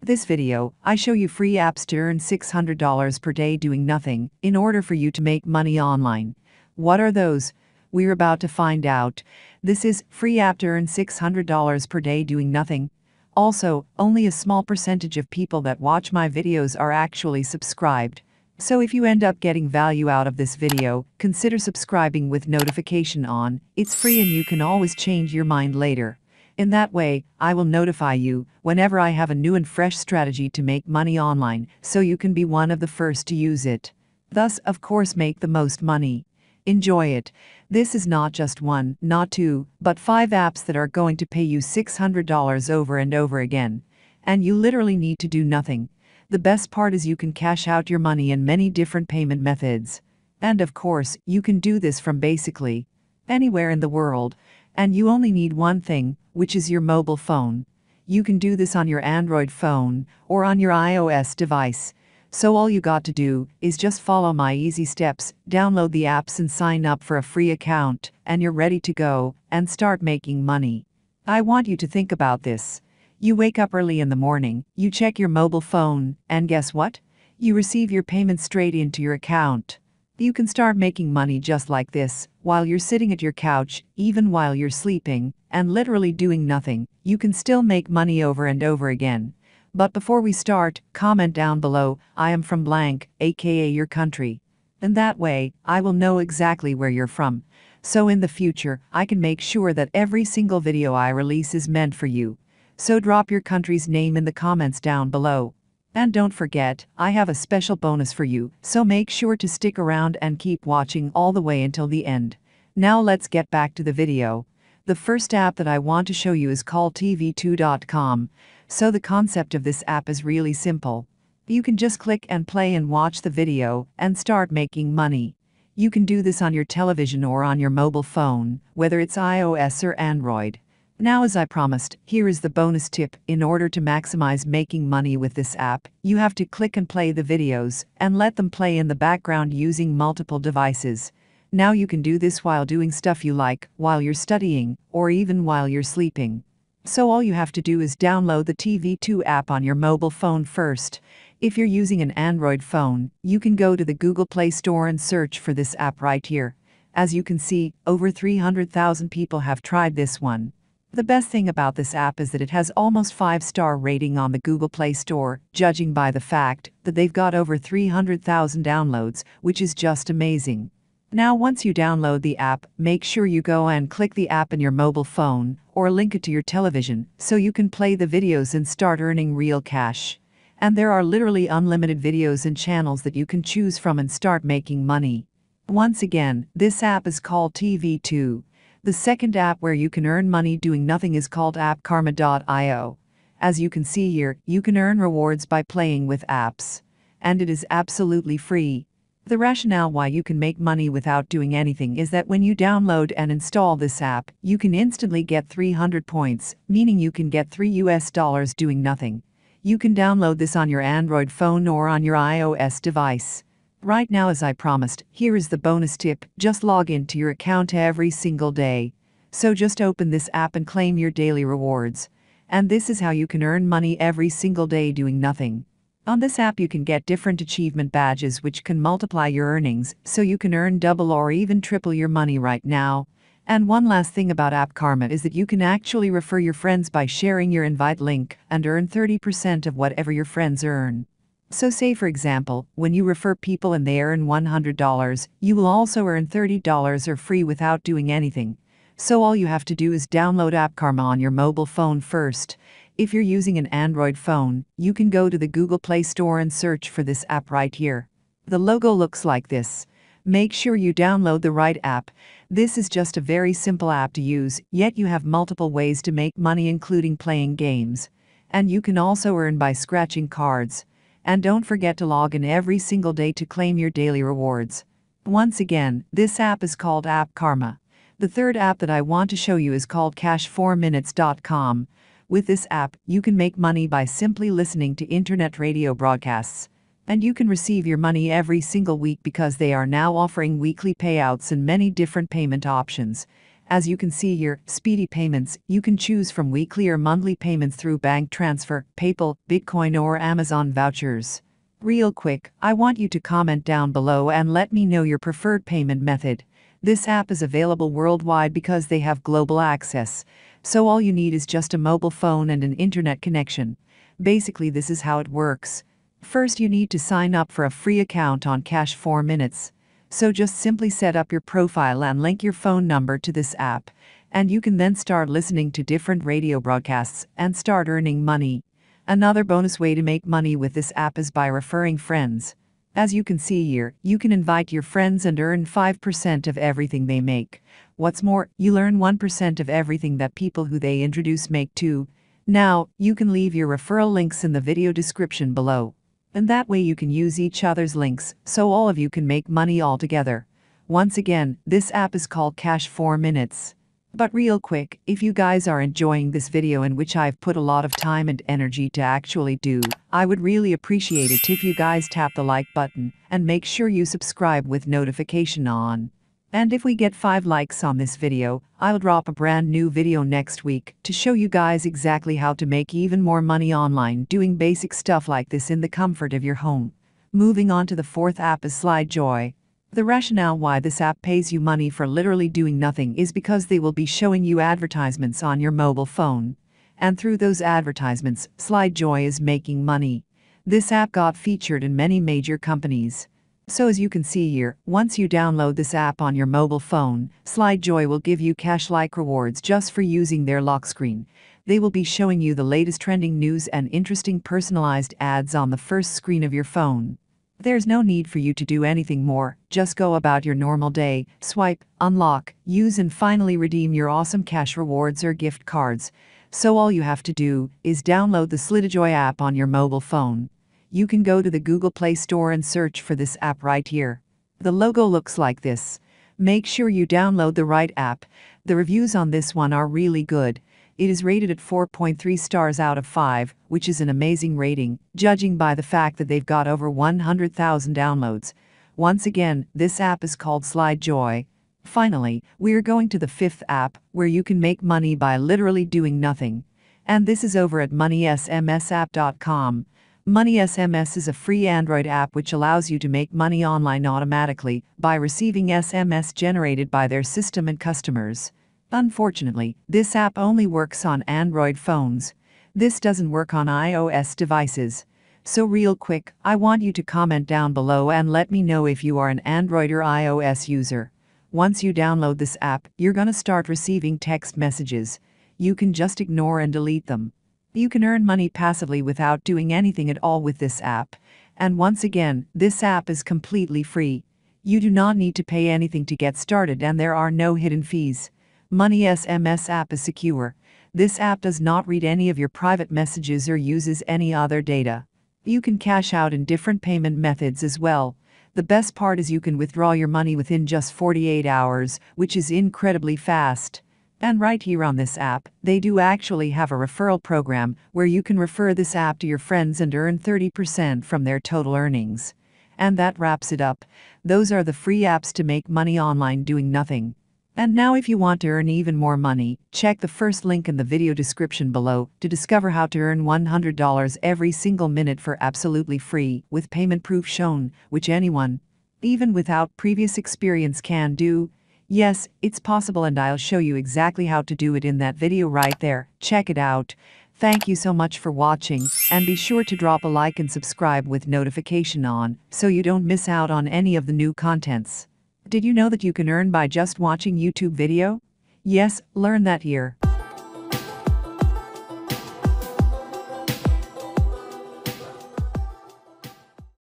This video, I show you free apps to earn $600 per day doing nothing in order for you to make money online. What are those? We're about to find out. This is free app to earn $600 per day doing nothing. Also, only a small percentage of people that watch my videos are actually subscribed. So if you end up getting value out of this video, consider subscribing with notification on. It's free and you can always change your mind later. In that way, I will notify you whenever I have a new and fresh strategy to make money online, so you can be one of the first to use it. Thus, of course, make the most money. Enjoy it. This is not just one, not two, but 5 apps that are going to pay you $600 over and over again. And you literally need to do nothing. The best part is you can cash out your money in many different payment methods. And of course, you can do this from basically anywhere in the world. And you only need one thing, which is your mobile phone. You can do this on your Android phone or on your iOS device. So all you got to do is just follow my easy steps, download the apps and sign up for a free account, and you're ready to go and start making money. I want you to think about this. You wake up early in the morning, you check your mobile phone, and guess what? You receive your payment straight into your account. You can start making money just like this, while you're sitting at your couch, even while you're sleeping, and literally doing nothing. You can still make money over and over again. But before we start, comment down below, I am from blank, aka your country. And that way, I will know exactly where you're from. So in the future, I can make sure that every single video I release is meant for you. So drop your country's name in the comments down below. And don't forget, I have a special bonus for you, so make sure to stick around and keep watching all the way until the end. Now let's get back to the video. The first app that I want to show you is called tv2.com. So the concept of this app is really simple. You can just click and play and watch the video and start making money. You can do this on your television or on your mobile phone, whether it's iOS or Android. Now, as I promised, here is the bonus tip. In order to maximize making money with this app, you have to click and play the videos and let them play in the background using multiple devices. Now you can do this while doing stuff you like, while you're studying, or even while you're sleeping. So all you have to do is download the TV2 app on your mobile phone first. If you're using an Android phone, you can go to the Google Play Store and search for this app right here. As you can see, over 300,000 people have tried this one. The best thing about this app is that it has almost 5-star rating on the Google Play Store, judging by the fact that they've got over 300,000 downloads, which is just amazing. Now once you download the app, make sure you go and click the app in your mobile phone, or link it to your television, so you can play the videos and start earning real cash. And there are literally unlimited videos and channels that you can choose from and start making money. Once again, this app is called TV2. The second app where you can earn money doing nothing is called appkarma.io. As you can see here, you can earn rewards by playing with apps. And it is absolutely free. The rationale why you can make money without doing anything is that when you download and install this app, you can instantly get 300 points, meaning you can get $3 doing nothing. You can download this on your Android phone or on your iOS device. Right now, as I promised, here is the bonus tip. Just log into your account every single day. So just open this app and claim your daily rewards. And this is how you can earn money every single day doing nothing. On this app you can get different achievement badges which can multiply your earnings, so you can earn double or even triple your money right now. And one last thing about App Karma is that you can actually refer your friends by sharing your invite link and earn 30% of whatever your friends earn. So say for example, when you refer people and they earn $100, you will also earn $30 or free without doing anything. So all you have to do is download App Karma on your mobile phone first. If you're using an Android phone, you can go to the Google Play Store and search for this app right here. The logo looks like this. Make sure you download the right app. This is just a very simple app to use, yet you have multiple ways to make money including playing games. And you can also earn by scratching cards. And don't forget to log in every single day to claim your daily rewards. Once again, this app is called App Karma. The third app that I want to show you is called cash4minutes.com. With this app, you can make money by simply listening to internet radio broadcasts. And you can receive your money every single week because they are now offering weekly payouts and many different payment options. As you can see here, speedy payments, you can choose from weekly or monthly payments through bank transfer, PayPal, Bitcoin or Amazon vouchers. Real quick, I want you to comment down below and let me know your preferred payment method. This app is available worldwide because they have global access, so all you need is just a mobile phone and an internet connection. Basically, this is how it works. First, you need to sign up for a free account on Cash 4 Minutes. So just simply set up your profile and link your phone number to this app, and you can then start listening to different radio broadcasts and start earning money. Another bonus way to make money with this app is by referring friends. As you can see here, you can invite your friends and earn 5% of everything they make. What's more, you'll earn 1% of everything that people who they introduce make too. Now, you can leave your referral links in the video description below. And that way you can use each other's links, so all of you can make money all together. Once again, this app is called Cash 4 Minutes. But real quick, if you guys are enjoying this video in which I've put a lot of time and energy to actually do, I would really appreciate it if you guys tap the like button and make sure you subscribe with notification on. And if we get 5 likes on this video, I'll drop a brand new video next week to show you guys exactly how to make even more money online doing basic stuff like this in the comfort of your home. Moving on to the 4th app is SlideJoy. The rationale why this app pays you money for literally doing nothing is because they will be showing you advertisements on your mobile phone. And through those advertisements, SlideJoy is making money. This app got featured in many major companies. So as you can see here, once you download this app on your mobile phone, SlideJoy will give you cash-like rewards just for using their lock screen. They will be showing you the latest trending news and interesting personalized ads on the first screen of your phone. There's no need for you to do anything more, just go about your normal day, swipe, unlock, use and finally redeem your awesome cash rewards or gift cards. So all you have to do is download the SlideJoy app on your mobile phone. You can go to the Google Play Store and search for this app right here. The logo looks like this. Make sure you download the right app. The reviews on this one are really good. It is rated at 4.3 stars out of 5, which is an amazing rating, judging by the fact that they've got over 100,000 downloads. Once again, this app is called SlideJoy. Finally, we are going to the 5th app, where you can make money by literally doing nothing. And this is over at moneysmsapp.com. Money SMS is a free Android app which allows you to make money online automatically by receiving SMS generated by their system and customers. Unfortunately, this app only works on Android phones. This doesn't work on iOS devices. So real quick, I want you to comment down below and let me know if you are an Android or iOS user. Once you download this app, you're gonna start receiving text messages. You can just ignore and delete them. You can earn money passively without doing anything at all with this app. And once again, this app is completely free. You do not need to pay anything to get started and there are no hidden fees. Money SMS app is secure. This app does not read any of your private messages or uses any other data. You can cash out in different payment methods as well. The best part is you can withdraw your money within just 48 hours, which is incredibly fast. And right here on this app, they do actually have a referral program where you can refer this app to your friends and earn 30% from their total earnings. And that wraps it up. Those are the free apps to make money online doing nothing. And now if you want to earn even more money, check the first link in the video description below to discover how to earn $100 every single minute for absolutely free with payment proof shown, which anyone, even without previous experience, can do. Yes, it's possible and I'll show you exactly how to do it in that video right there. Check it out. Thank you so much for watching, and be sure to drop a like and subscribe with notification on so you don't miss out on any of the new contents. Did you know that you can earn by just watching YouTube video? Yes, learn that here.